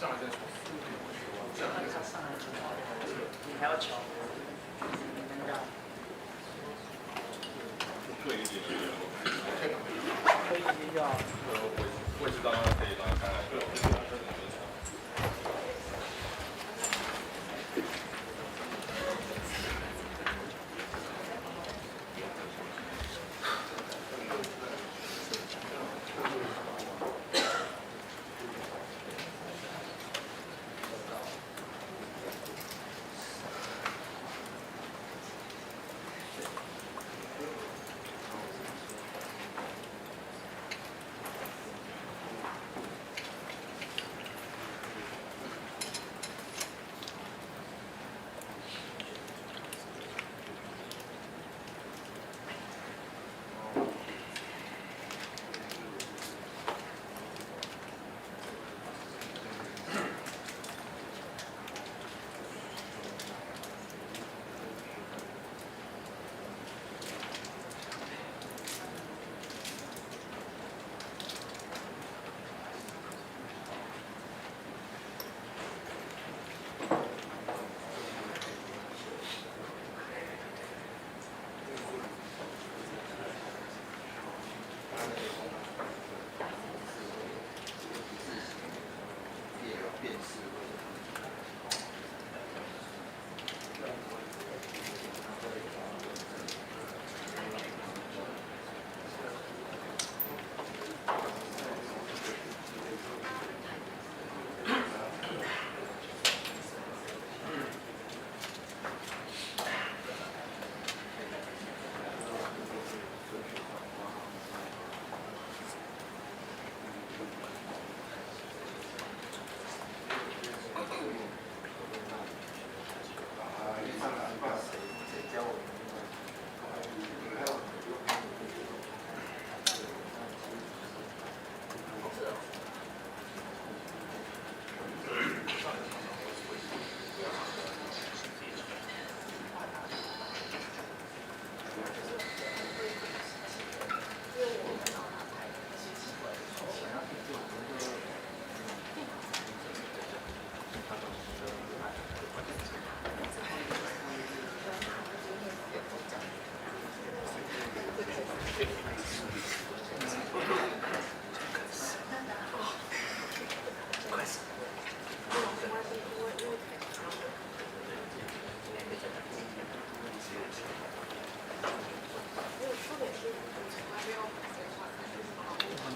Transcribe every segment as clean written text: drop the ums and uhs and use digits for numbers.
你还要瞧。对一点点。可以比较。位置刚刚可以拉开来。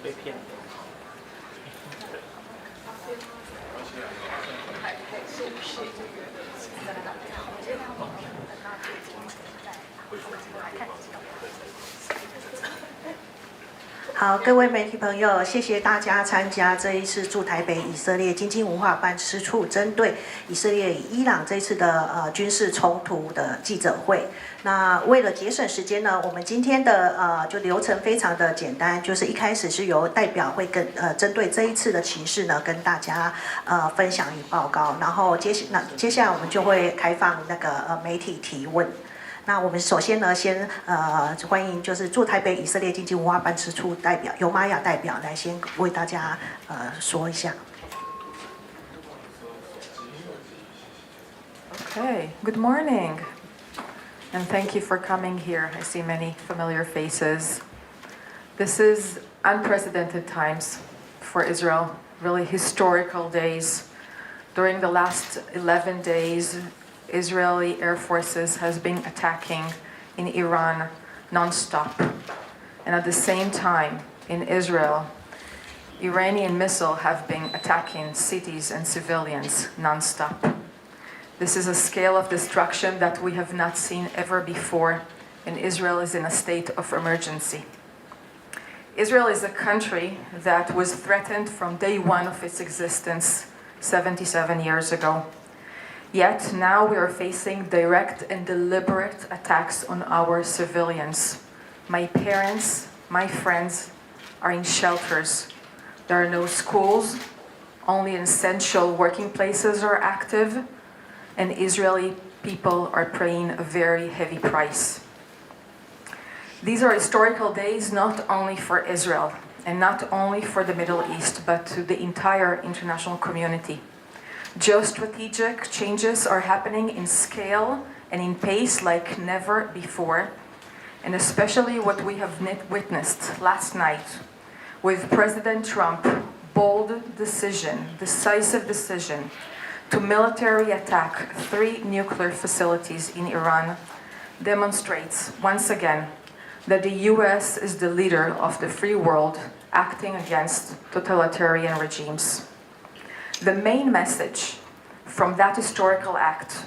被骗了。好，各位媒体朋友，谢谢大家参加这一次驻台北以色列经济文化办事处针对以色列与伊朗这次的军事冲突的记者会。那为了节省时间呢，我们今天的就流程非常的简单，就是一开始是由代表会跟针对这一次的情势呢跟大家分享与报告，然后接下来我们就会开放那个媒体提问。那我们首先呢，先欢迎就是驻台北以色列经济文化办事处代表尤玛雅代表来先为大家说一下。Okay, good morning, and thank you for coming here. I see many familiar faces. This is unprecedented times for Israel, really historical days. During the last 11 days, Israeli air forces has been attacking in Iran non-stop. And at the same time, in Israel, Iranian missiles have been attacking cities and civilians non-stop. This is a scale of destruction that we have not seen ever before, and Israel is in a state of emergency. Israel is a country that was threatened from day one of its existence 77 years ago. Yet now we are facing direct and deliberate attacks on our civilians. My parents, my friends are in shelters. There are no schools, only essential working places are active, and Israeli people are paying a very heavy price. These are historical days not only for Israel and not only for the Middle East, but to the entire international community. Geostrategic changes are happening in scale and in pace like never before, and especially what we have witnessed last night with President Trump's bold decision, decisive decision, to military attack 3 nuclear facilities in Iran demonstrates once again that the US is the leader of the free world acting against totalitarian regimes. The main message from that historical act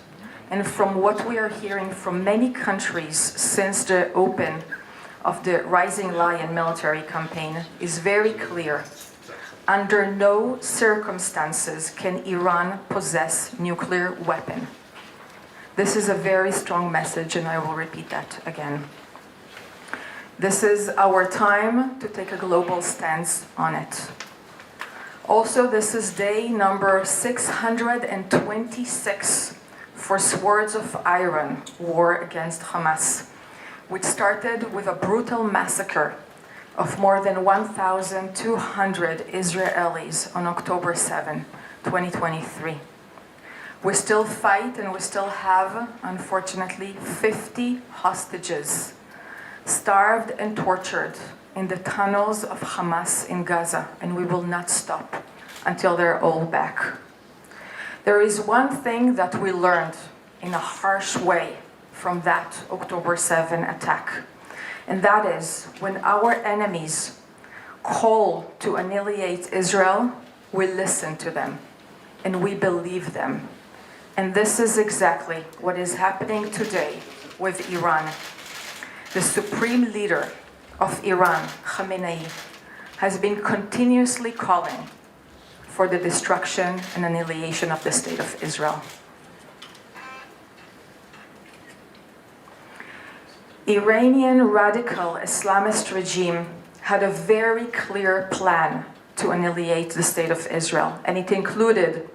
and from what we are hearing from many countries since the open of the Rising Lion military campaign is very clear. Under no circumstances can Iran possess nuclear weapon. This is a very strong message, and I will repeat that again. This is our time to take a global stance on it. Also, this is day number 626 for Swords of Iron war against Hamas, which started with a brutal massacre of more than 1,200 Israelis on October 7, 2023. We still fight and we still have, unfortunately, 50 hostages starved and tortured in the tunnels of Hamas in Gaza, and we will not stop until they're all back. There is one thing that we learned in a harsh way from that October 7 attack, and that is when our enemies call to annihilate Israel, we listen to them and we believe them. And this is exactly what is happening today with Iran. The supreme leader of Iran, Khamenei, has been continuously calling for the destruction and annihilation of the state of Israel. Iranian radical Islamist regime had a very clear plan to annihilate the state of Israel, and it included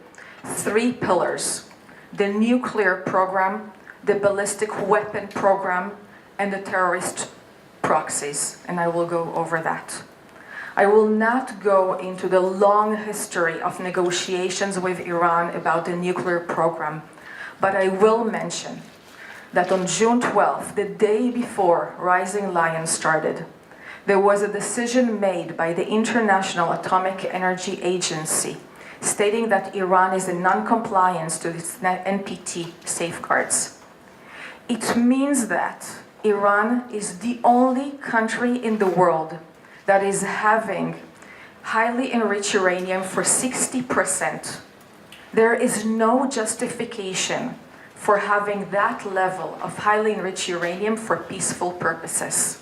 3 pillars: the nuclear program, the ballistic weapon program, and the terrorist proxies, and I will go over that. I will not go into the long history of negotiations with Iran about the nuclear program, but I will mention that on June 12th, the day before Rising Lion started, there was a decision made by the International Atomic Energy Agency stating that Iran is in non-compliance to its NPT safeguards. It means that Iran is the only country in the world that is having highly enriched uranium for 60%. There is no justification for having that level of highly enriched uranium for peaceful purposes.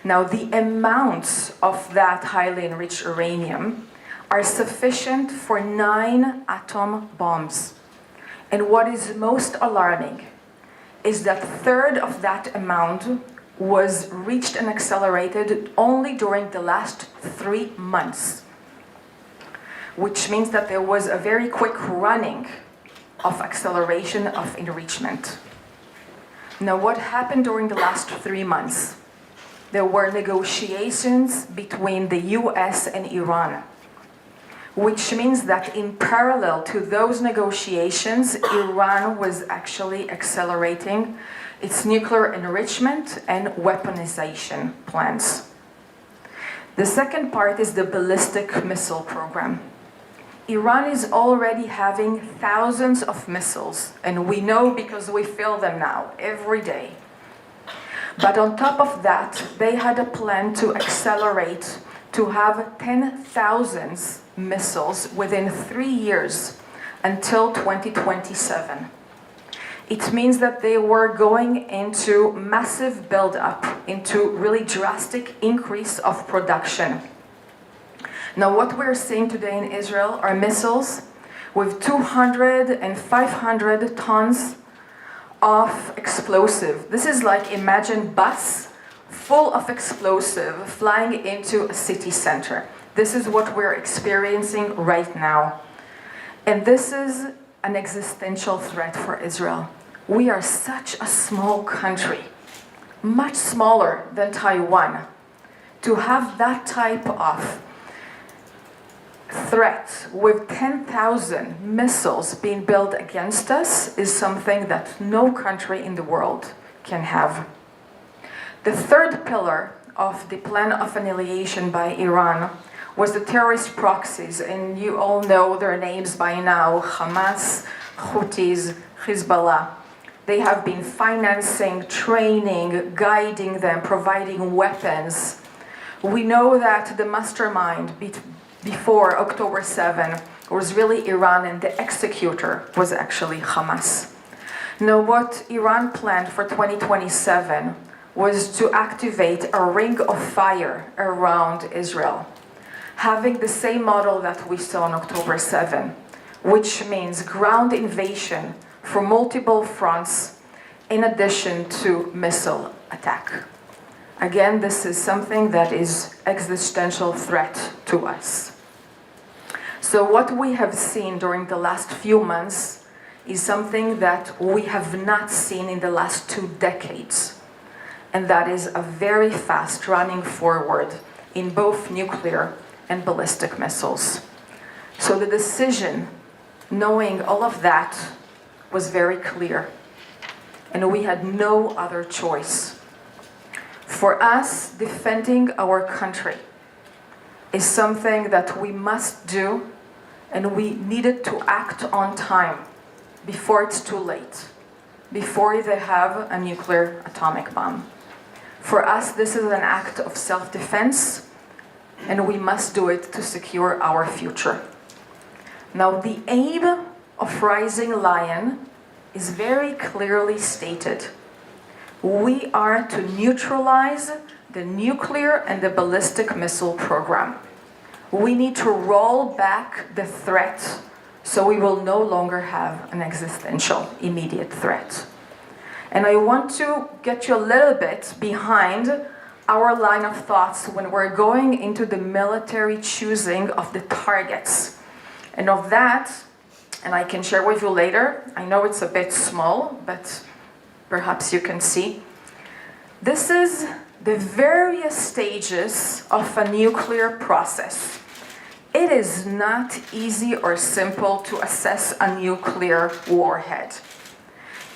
Now, the amounts of that highly enriched uranium are sufficient for 9 atom bombs. And what is most alarming is that a third of that amount was reached and accelerated only during the last 3 months, which means that there was a very quick running of acceleration of enrichment. Now, what happened during the last 3 months? There were negotiations between the US and Iran, which means that in parallel to those negotiations, Iran was actually accelerating its nuclear enrichment and weaponization plans. The second part is the ballistic missile program. Iran is already having thousands of missiles, and we know because we feel them now every day. But on top of that, they had a plan to accelerate to have 10,000 missiles within 3 years until 2027. It means that they were going into massive build-up, into really drastic increase of production. Now, what we're seeing today in Israel are missiles with 200 and 500 tons of explosive. This is like, imagine bus full of explosive flying into a city center. This is what we're experiencing right now. And this is an existential threat for Israel. We are such a small country, much smaller than Taiwan, to have that type of threat with 10,000 missiles being built against us is something that no country in the world can have. The third pillar of the plan of annihilation by Iran was the terrorist proxies, and you all know their names by now: Hamas, Houthis, Hezbollah. They have been financing, training, guiding them, providing weapons. We know that the mastermind before October 7 was really Iran, and the executor was actually Hamas. Now, what Iran planned for 2027 was to activate a ring of fire around Israel, having the same model that we saw on October 7, which means ground invasion from multiple fronts in addition to missile attack. Again, this is something that is existential threat to us. So what we have seen during the last few months is something that we have not seen in the last 2 decades. And that is a very fast running forward in both nuclear and ballistic missiles. So the decision, knowing all of that, was very clear. And we had no other choice. For us, defending our country is something that we must do, and we needed to act on time before it's too late, before they have a nuclear atomic bomb. For us, this is an act of self-defense, and we must do it to secure our future. Now, the aim of Rising Lion is very clearly stated. We are to neutralize the nuclear and the ballistic missile program. We need to roll back the threat so we will no longer have an existential immediate threat. And I want to get you a little bit behind our line of thoughts when we're going into the military choosing of the targets. And of that, and I can share with you later, I know it's a bit small, but perhaps you can see. This is the various stages of a nuclear process. It is not easy or simple to assess a nuclear warhead.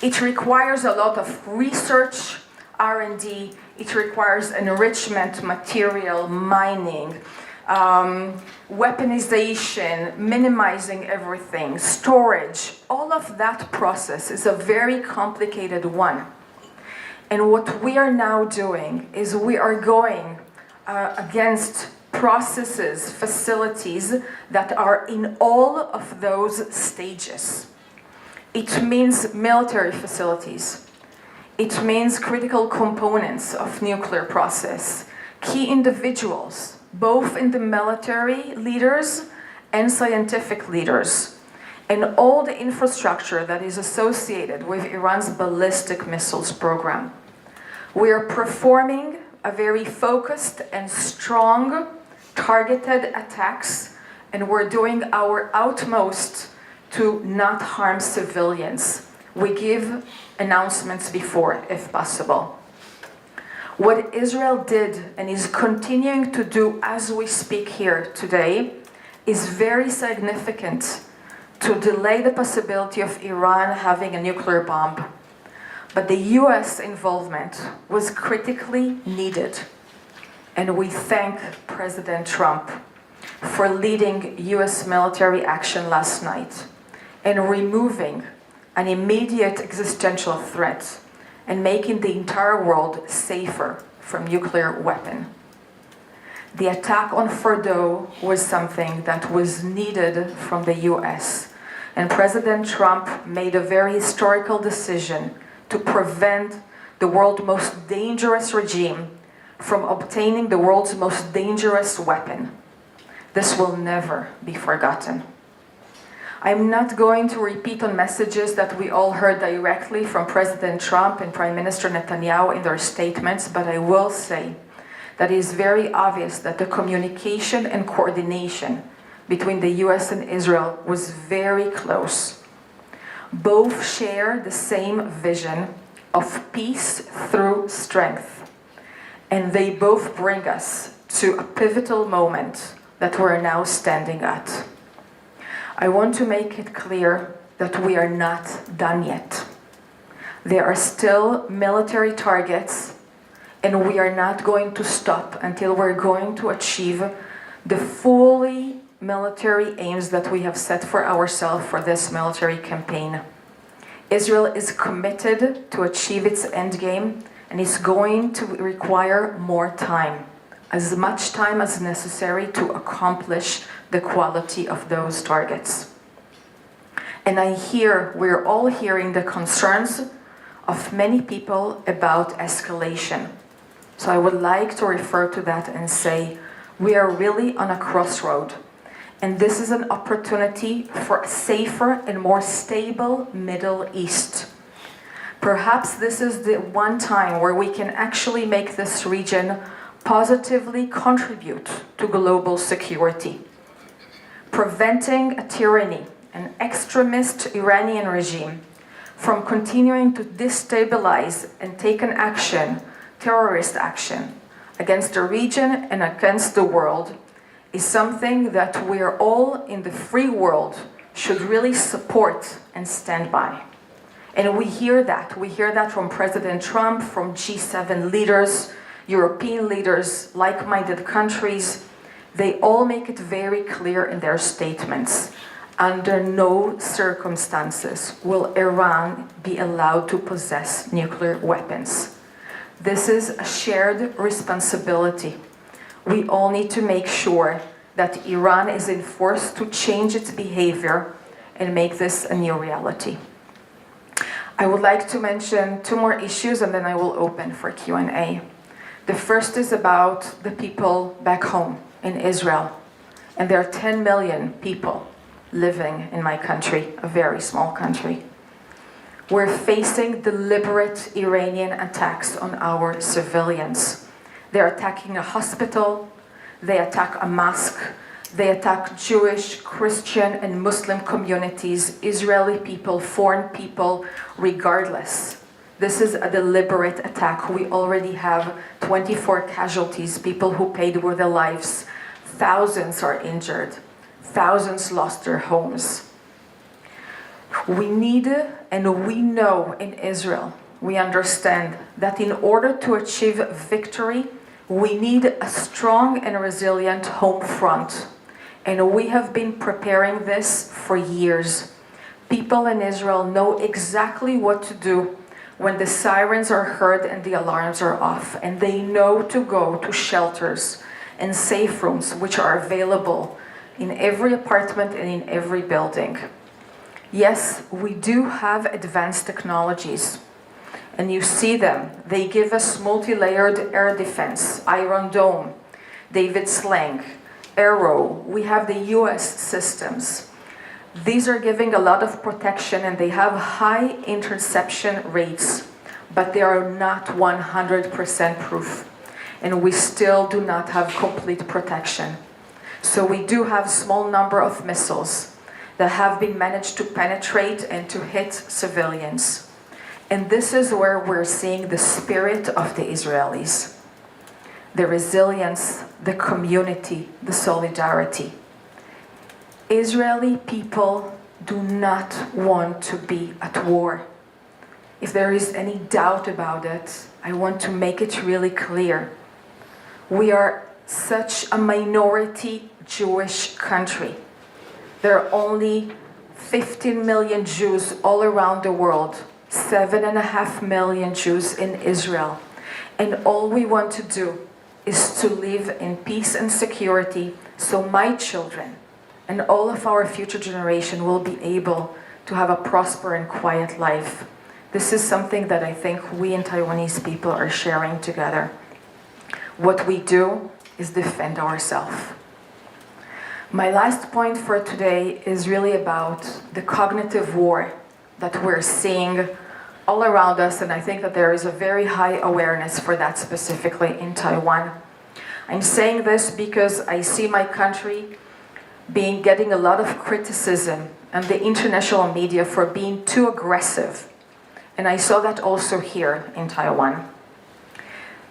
It requires a lot of research, R&D. It requires enrichment, material, mining, weaponization, minimizing everything, storage. All of that process is a very complicated one. And what we are now doing is we are going against processes, facilities that are in all of those stages. It means military facilities. It means critical components of nuclear process, key individuals, both in the military leaders and scientific leaders, and all the infrastructure that is associated with Iran's ballistic missiles program. We are performing a very focused and strong targeted attacks, and we're doing our utmost to not harm civilians. We give announcements before, if possible. What Israel did and is continuing to do as we speak here today is very significant to delay the possibility of Iran having a nuclear bomb. But the US involvement was critically needed. And we thank President Trump for leading US military action last night and removing an immediate existential threat and making the entire world safer from nuclear weapon. The attack on Fordo was something that was needed from the US, and President Trump made a very historical decision to prevent the world's most dangerous regime from obtaining the world's most dangerous weapon. This will never be forgotten. I'm not going to repeat on messages that we all heard directly from President Trump and Prime Minister Netanyahu in their statements, but I will say that it is very obvious that the communication and coordination between the US and Israel was very close. Both share the same vision of peace through strength, and they both bring us to a pivotal moment that we're now standing at. I want to make it clear that we are not done yet. There are still military targets, and we are not going to stop until we're going to achieve the fully military aims that we have set for ourselves for this military campaign. Israel is committed to achieve its endgame, and is going to require more time, as much time as necessary to accomplish the quality of those targets. And we're all hearing the concerns of many people about escalation. So I would like to refer to that and say, we are really on a crossroad. And this is an opportunity for a safer and more stable Middle East. Perhaps this is the one time where we can actually make this region positively contribute to global security. Preventing a tyranny, an extremist Iranian regime, from continuing to destabilize and take an action, terrorist action, against the region and against the world, is something that we are all in the free world should really support and stand by. And we hear that. We hear that from President Trump, from G7 leaders, European leaders, like-minded countries. They all make it very clear in their statements. Under no circumstances will Iran be allowed to possess nuclear weapons. This is a shared responsibility. We all need to make sure that Iran is enforced to change its behavior and make this a new reality. I would like to mention two more issues, and then I will open for Q&A. The first is about the people back home in Israel. And there are 10 million people living in my country, a very small country. We're facing deliberate Iranian attacks on our civilians. They're attacking a hospital, they attack a mosque, they attack Jewish, Christian, and Muslim communities, Israeli people, foreign people, regardless. This is a deliberate attack. We already have 24 casualties, people who paid with their lives. Thousands are injured. Thousands lost their homes. We need, and we know in Israel, we understand that in order to achieve victory, we need a strong and resilient home front. And we have been preparing this for years. People in Israel know exactly what to do when the sirens are heard and the alarms are off. And they know to go to shelters and safe rooms which are available in every apartment and in every building. Yes, we do have advanced technologies. And you see them. They give us multi-layered air defense, Iron Dome, David Sling, Arrow. We have the US systems. These are giving a lot of protection and they have high interception rates, but they are not 100% proof. And we still do not have complete protection. So we do have a small number of missiles that have been managed to penetrate and to hit civilians. And this is where we're seeing the spirit of the Israelis. The resilience, the community, the solidarity. Israeli people do not want to be at war. If there is any doubt about it, I want to make it really clear. We are such a minority Jewish country. There are only 15 million Jews all around the world, 7.5 million Jews in Israel. And all we want to do is to live in peace and security so my children and all of our future generation will be able to have a prosperous and quiet life. This is something that I think we and Taiwanese people are sharing together. What we do is defend ourselves. My last point for today is really about the cognitive war that we're seeing all around us, and I think that there is a very high awareness for that specifically in Taiwan. I'm saying this because I see my country getting a lot of criticism and the international media for being too aggressive. And I saw that also here in Taiwan.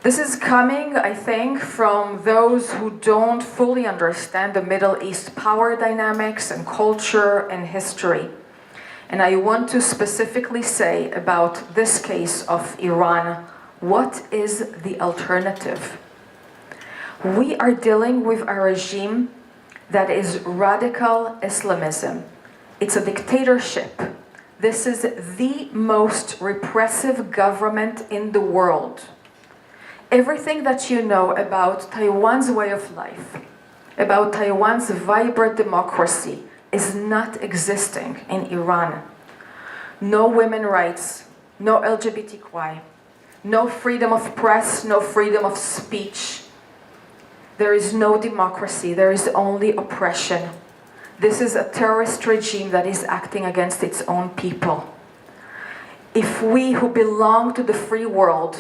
This is coming, I think, from those who don't fully understand the Middle East power dynamics and culture and history. And I want to specifically say about this case of Iran, what is the alternative? We are dealing with a regime that is radical Islamism. It's a dictatorship. This is the most repressive government in the world. Everything that you know about Taiwan's way of life, about Taiwan's vibrant democracy, is not existing in Iran. No women's rights, no LGBTQI, no freedom of press, no freedom of speech. There is no democracy, there is only oppression. This is a terrorist regime that is acting against its own people. If we who belong to the free world,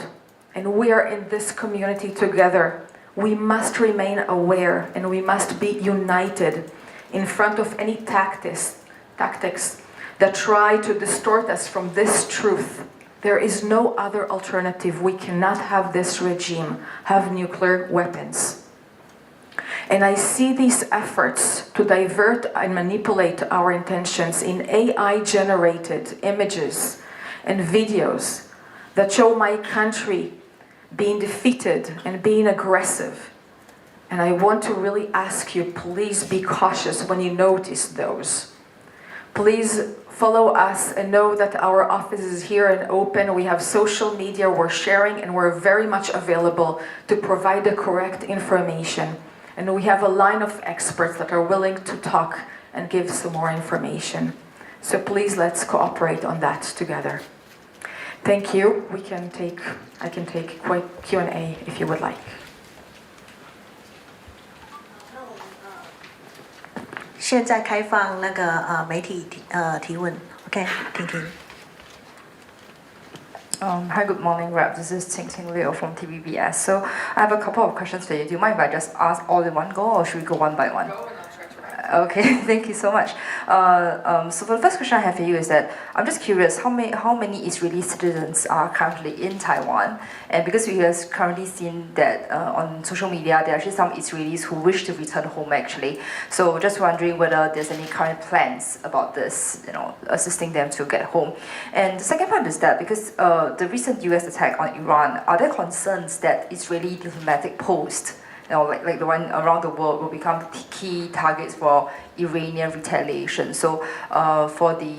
and we are in this community together, we must remain aware and we must be united in front of any tactics that try to distort us from this truth. There is no other alternative. We cannot have this regime have nuclear weapons. And I see these efforts to divert and manipulate our intentions in AI-generated images and videos that show my country being defeated and being aggressive. And I want to really ask you, please be cautious when you notice those. Please follow us and know that our office is here and open. We have social media, we're sharing, and we're very much available to provide the correct information. And we have a line of experts that are willing to talk and give some more information. So please, let's cooperate on that together. Thank you. I can take Q&A if you would like. 现在开放那个媒体提问 ，OK， 婷婷。Hi, good morning, Rep. This is Ting Liu from TVBS. So I have a couple of questions for you. Do you mind if I just ask all in one go, or should we go one by one? Okay, thank you so much. So for the first question I have for you is that I'm just curious how many Israeli citizens are currently in Taiwan, and because we have currently seen that on social media there are actually some Israelis who wish to return home actually. So just wondering whether there's any current plans about this, assisting them to get home. And the second part is that because the recent U.S. attack on Iran, are there concerns that Israeli diplomatic posts, like the one around the world, will become key targets for Iranian retaliation? So for the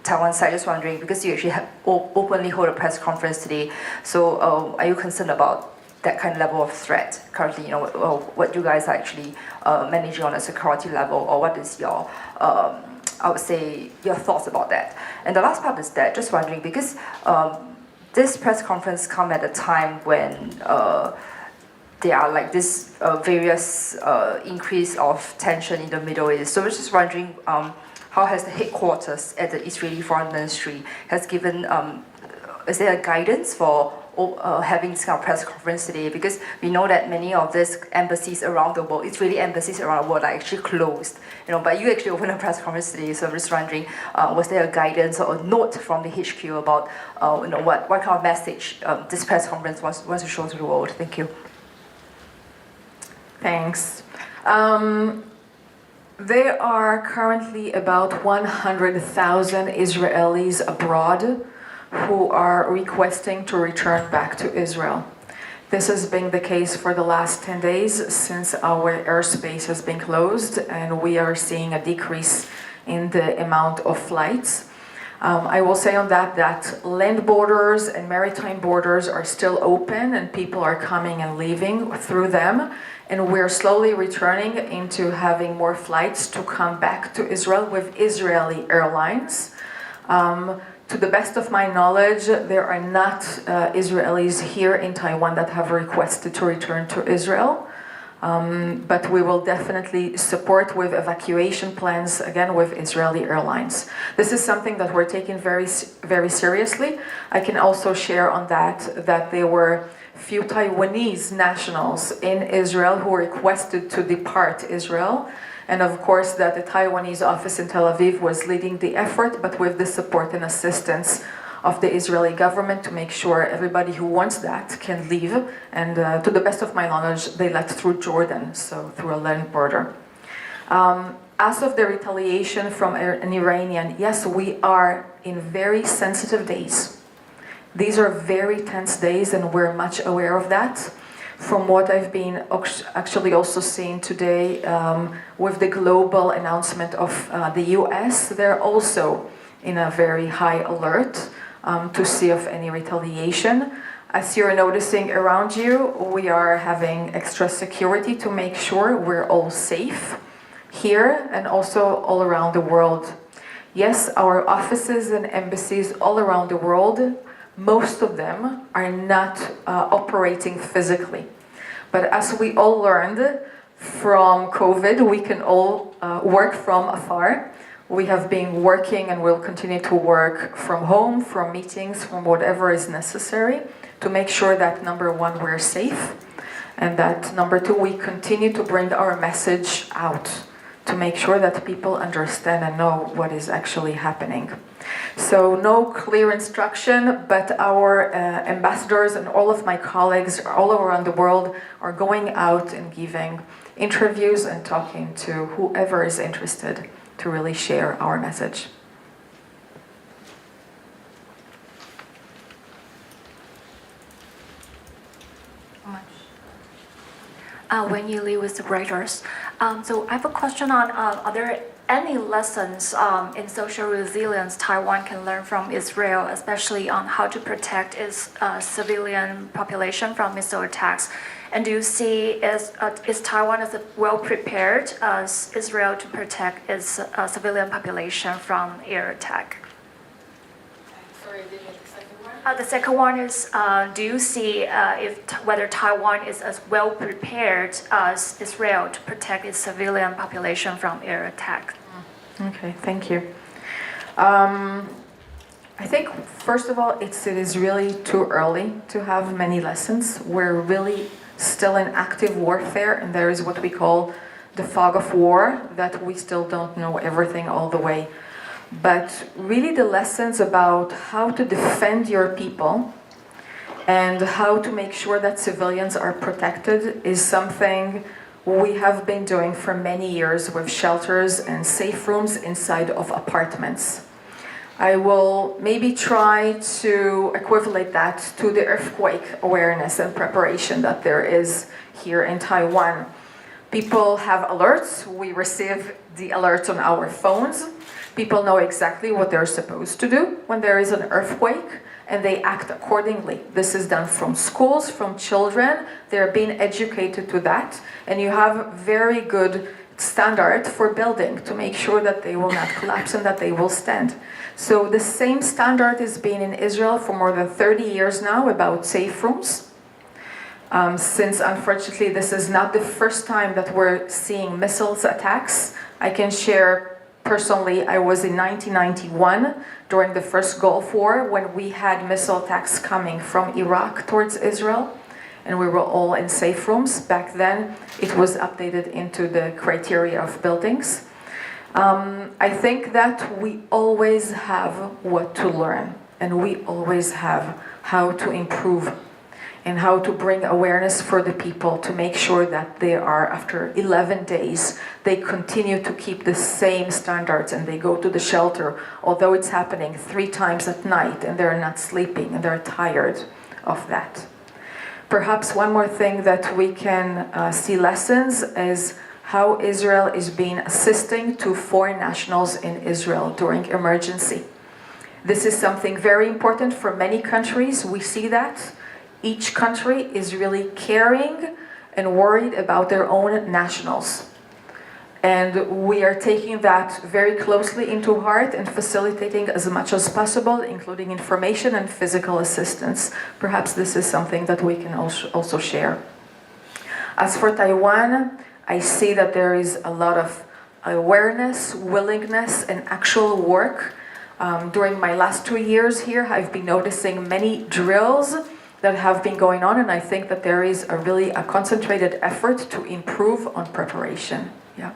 Taiwan side, just wondering, because you actually openly hold a press conference today, so are you concerned about that kind of level of threat currently? What you guys are actually managing on a security level, or what is your, I would say, your thoughts about that? And the last part is that, just wondering, because this press conference come at a time when there are like this various increase of tension in the Middle East. So I was just wondering, how has the headquarters at the Israeli Foreign Ministry has given, is there a guidance for having this kind of press conference today? Because we know that many of these embassies around the world, Israeli embassies around the world, are actually closed. But you actually opened a press conference today, so I'm just wondering, was there a guidance or a note from the HQ about, what kind of message this press conference wants to show to the world? Thank you. Thanks. There are currently about 100,000 Israelis abroad who are requesting to return back to Israel. This has been the case for the last 10 days since our airspace has been closed, and we are seeing a decrease in the amount of flights. I will say on that land borders and maritime borders are still open and people are coming and leaving through them. And we're slowly returning into having more flights to come back to Israel with Israeli airlines. To the best of my knowledge, there are not Israelis here in Taiwan that have requested to return to Israel. But we will definitely support with evacuation plans, again, with Israeli airlines. This is something that we're taking very, very seriously. I can also share on that there were few Taiwanese nationals in Israel who requested to depart Israel. And of course that the Taiwanese office in Tel Aviv was leading the effort, but with the support and assistance of the Israeli government to make sure everybody who wants that can leave. And to the best of my knowledge, they let through Jordan, so through a land border. As of the retaliation from an Iranian, yes, we are in very sensitive days. These are very tense days, and we're much aware of that. From what I've been actually also seeing today with the global announcement of the US, they're also in a very high alert to see of any retaliation. As you're noticing around you, we are having extra security to make sure we're all safe here and also all around the world. Yes, our offices and embassies all around the world, most of them are not operating physically. But as we all learned from COVID, we can all work from afar. We have been working and will continue to work from home, from meetings, from whatever is necessary to make sure that number one, we're safe, and that number two, we continue to bring our message out to make sure that people understand and know what is actually happening. So no clear instruction, but our ambassadors and all of my colleagues all around the world are going out and giving interviews and talking to whoever is interested to really share our message. When you live with the writers. So I have a question on are there any lessons in social resilience Taiwan can learn from Israel, especially on how to protect its civilian population from missile attacks? And do you see is Taiwan as well prepared as Israel to protect its civilian population from air attack? The second one is, do you see whether Taiwan is as well prepared as Israel to protect its civilian population from air attack? Okay, thank you. I think, first of all, it is really too early to have many lessons. We're really still in active warfare, and there is what we call the fog of war, that we still don't know everything all the way. But really the lessons about how to defend your people and how to make sure that civilians are protected is something we have been doing for many years with shelters and safe rooms inside of apartments. I will maybe try to equivalent that to the earthquake awareness and preparation that there is here in Taiwan. People have alerts. We receive the alerts on our phones. People know exactly what they're supposed to do when there is an earthquake, and they act accordingly. This is done from schools, from children. They're being educated to that, and you have very good standard for building to make sure that they will not collapse and that they will stand. So the same standard is being in Israel for more than 30 years now about safe rooms. Since unfortunately this is not the first time that we're seeing missiles attacks, I can share personally, I was in 1991 during the first Gulf War when we had missile attacks coming from Iraq towards Israel, and we were all in safe rooms. Back then, it was updated into the criteria of buildings. I think that we always have what to learn, and we always have how to improve and how to bring awareness for the people to make sure that they are, after 11 days, they continue to keep the same standards and they go to the shelter, although it's happening 3 times at night and they're not sleeping and they're tired of that. Perhaps one more thing that we can see lessons is how Israel is being assisting to foreign nationals in Israel during emergency. This is something very important for many countries. We see that. Each country is really caring and worried about their own nationals. And we are taking that very closely into heart and facilitating as much as possible, including information and physical assistance. Perhaps this is something that we can also share. As for Taiwan, I see that there is a lot of awareness, willingness, and actual work. During my last 2 years here, I've been noticing many drills that have been going on, and I think that there is really a concentrated effort to improve on preparation. Yeah.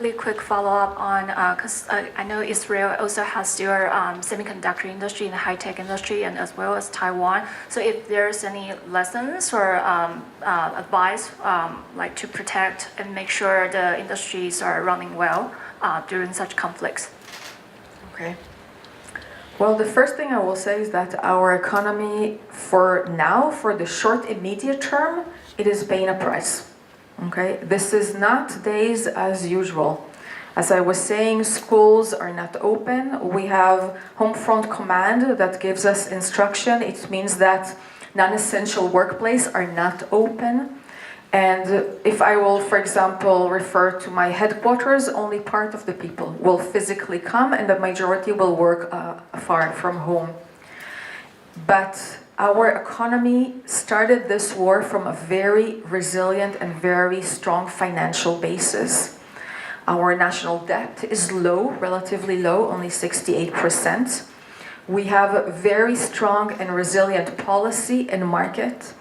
really quick follow-up on, because I know Israel also has their semiconductor industry and high-tech industry, and as well as Taiwan. So if there's any lessons or advice, like to protect and make sure the industries are running well during such conflicts. Okay. Well, the first thing I will say is that our economy for now, for the short immediate term, it is paying a price. Okay, this is not days as usual. As I was saying, schools are not open. We have home front command that gives us instruction. It means that non-essential workplaces are not open. And if I will, for example, refer to my headquarters, only part of the people will physically come and the majority will work far from home. But our economy started this war from a very resilient and very strong financial basis. Our national debt is low, relatively low, only 68%. We have a very strong and resilient policy and market.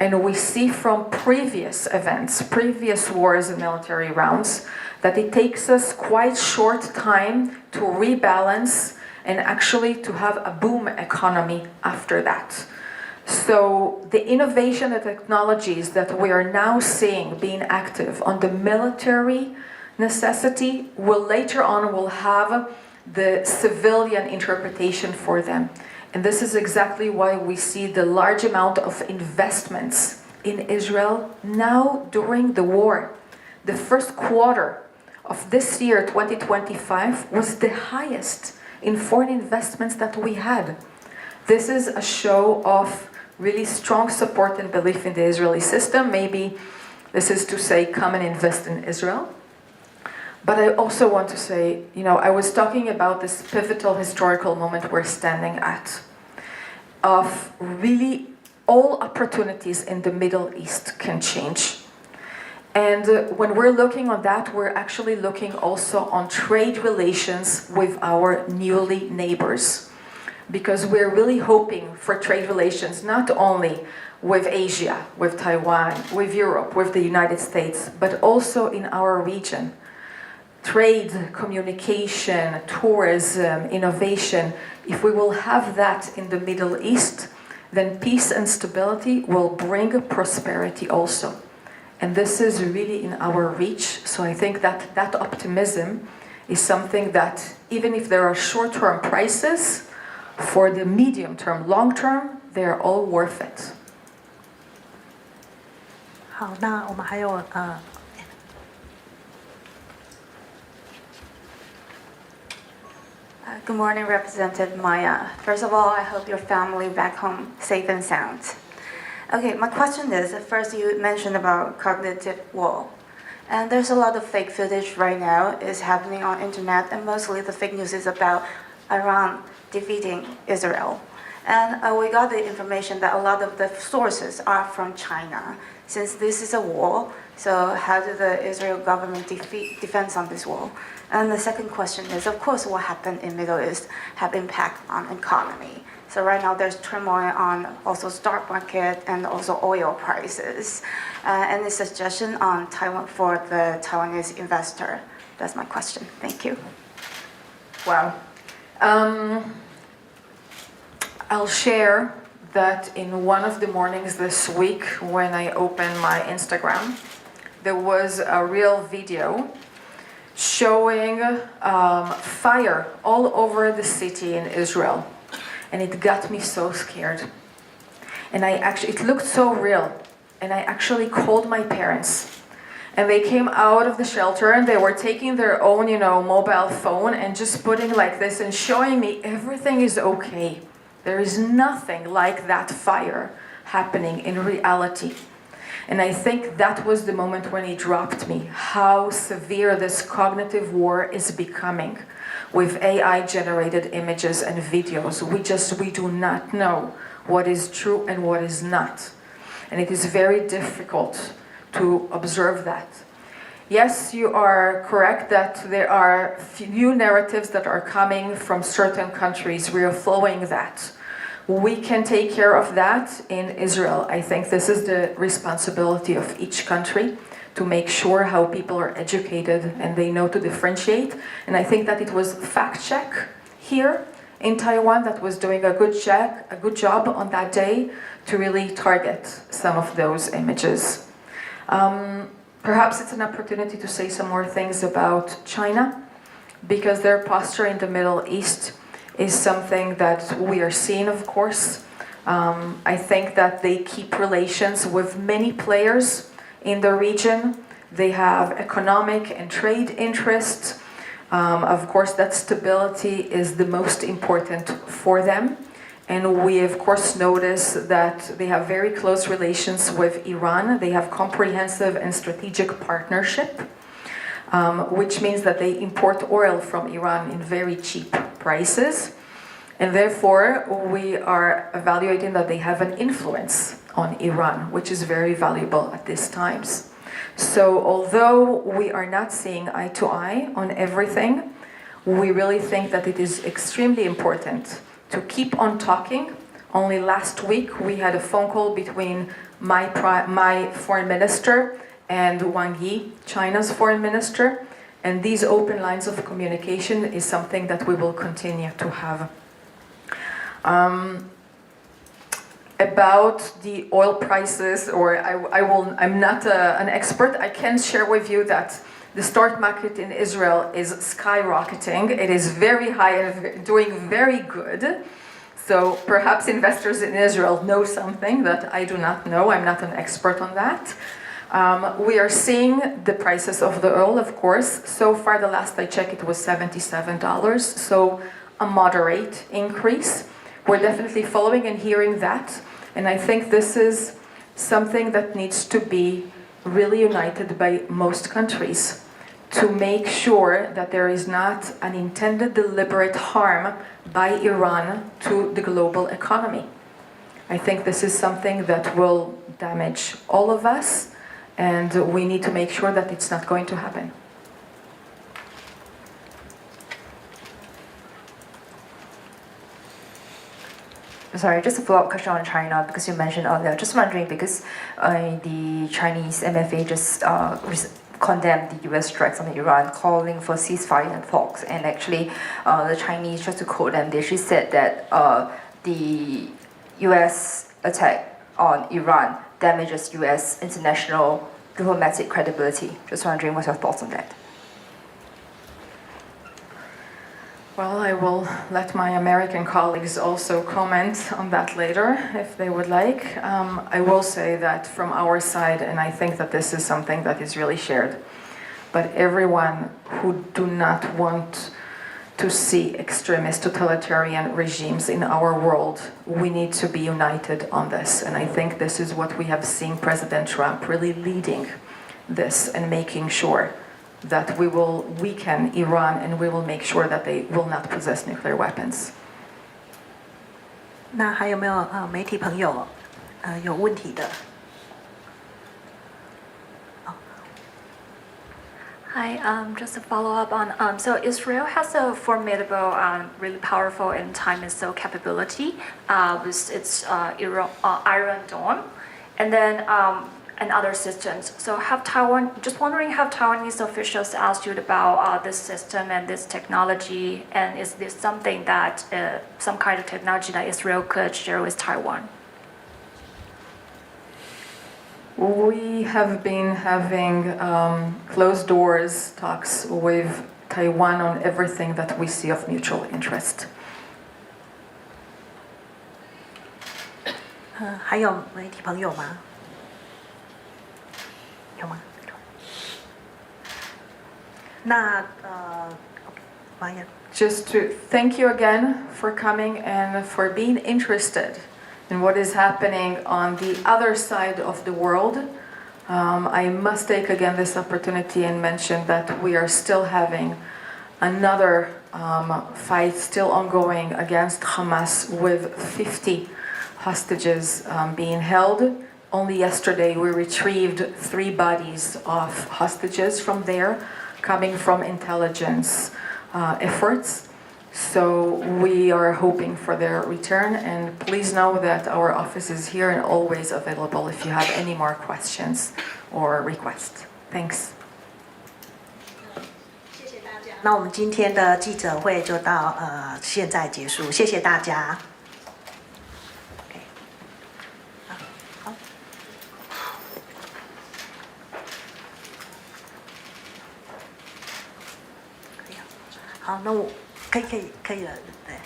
And we see from previous events, previous wars and military rounds, that it takes us quite short time to rebalance and actually to have a boom economy after that. So the innovation and technologies that we are now seeing being active on the military necessity will later on will have the civilian interpretation for them. And this is exactly why we see the large amount of investments in Israel now during the war. The first quarter of this year, 2025, was the highest in foreign investments that we had. This is a show of really strong support and belief in the Israeli system. Maybe this is to say, come and invest in Israel. But I also want to say, I was talking about this pivotal historical moment we're standing at, of really all opportunities in the Middle East can change. And when we're looking on that, we're actually looking also on trade relations with our newly neighbors. Because we're really hoping for trade relations not only with Asia, with Taiwan, with Europe, with the United States, but also in our region. Trade, communication, tourism, innovation, if we will have that in the Middle East, then peace and stability will bring prosperity also. And this is really in our reach. So I think that that optimism is something that even if there are short-term prices, for the medium term, long term, they're all worth it. 好，那我们还有Good morning, Representative Maya. First of all, I hope your family back home safe and sound. Okay, my question is, first you mentioned about cognitive war. And there's a lot of fake footage right now is happening on internet, and mostly the fake news is about Iran defeating Israel. And we got the information that a lot of the sources are from China. Since this is a war, so how do the Israel government defend on this war? And the second question is, of course, what happened in Middle East have impact on economy. So right now there's turmoil on also stock market and also oil prices. Any suggestion on Taiwan for the Taiwanese investor? That's my question. Thank you. Wow. I'll share that in one of the mornings this week when I opened my Instagram, there was a real video showing fire all over the city in Israel. And it got me so scared. And it looked so real. And I actually called my parents. And they came out of the shelter and they were taking their own, mobile phone and just putting like this and showing me everything is okay. There is nothing like that fire happening in reality. And I think that was the moment when it dropped me, how severe this cognitive war is becoming with AI-generated images and videos. We do not know what is true and what is not. And it is very difficult to observe that. Yes, you are correct that there are few narratives that are coming from certain countries. We are following that. We can take care of that in Israel. I think this is the responsibility of each country to make sure how people are educated and they know to differentiate. And I think that it was Fact Check here in Taiwan that was doing a good job on that day to really target some of those images. Perhaps it's an opportunity to say some more things about China, because their posture in the Middle East is something that we are seeing, of course. I think that they keep relations with many players in the region. They have economic and trade interests. Of course, that stability is the most important for them. And we, of course, notice that they have very close relations with Iran. They have comprehensive and strategic partnership, which means that they import oil from Iran in very cheap prices. And therefore, we are evaluating that they have an influence on Iran, which is very valuable at these times. So although we are not seeing eye to eye on everything, we really think that it is extremely important to keep on talking. Only last week, we had a phone call between my foreign minister and Wang Yi, China's foreign minister. And these open lines of communication is something that we will continue to have. About the oil prices, I'm not an expert. I can share with you that the stock market in Israel is skyrocketing. It is very high and doing very good. So perhaps investors in Israel know something that I do not know. I'm not an expert on that. We are seeing the prices of the oil, of course. So far, the last I checked, it was $77. So a moderate increase. We're definitely following and hearing that. And I think this is something that needs to be really united by most countries to make sure that there is not an intended deliberate harm by Iran to the global economy. I think this is something that will damage all of us, and we need to make sure that it's not going to happen. Sorry, just a follow-up question on China, because you mentioned earlier. Just wondering, because the Chinese MFA just condemned the US strikes on Iran, calling for ceasefire and talks. And actually, the Chinese, just to quote them, they actually said that the US attack on Iran damages US international diplomatic credibility. Just wondering what's your thoughts on that? Well, I will let my American colleagues also comment on that later, if they would like. I will say that from our side, and I think that this is something that is really shared, but everyone who do not want to see extremist totalitarian regimes in our world, we need to be united on this. And I think this is what we have seen President Trump really leading this and making sure that we will weaken Iran and we will make sure that they will not possess nuclear weapons. 那还有没有媒体朋友有问题的？ Hi, just a follow up on, so Israel has a formidable, really powerful and time and so capability with its Iron Dome, and then and other systems. So have Taiwanese officials asked you about this system and this technology, and is this something that, some kind of technology that Israel could share with Taiwan? We have been having closed doors talks with Taiwan on everything that we see of mutual interest. 还有媒体朋友吗？有吗？那Maya. Just to thank you again for coming and for being interested in what is happening on the other side of the world. I must take again this opportunity and mention that we are still having another fight still ongoing against Hamas with 50 hostages being held. Only yesterday we retrieved 3 bodies of hostages from there, coming from intelligence efforts. So we are hoping for their return, and please know that our office is here and always available if you have any more questions or requests. Thanks. 那我们今天的记者会就到现在结束，谢谢大家。好，可以了。好，那我可以了，对。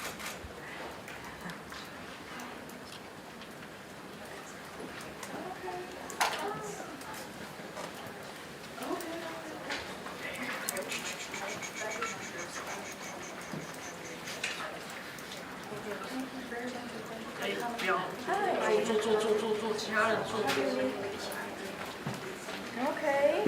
可以不要坐，其他人坐。Okay.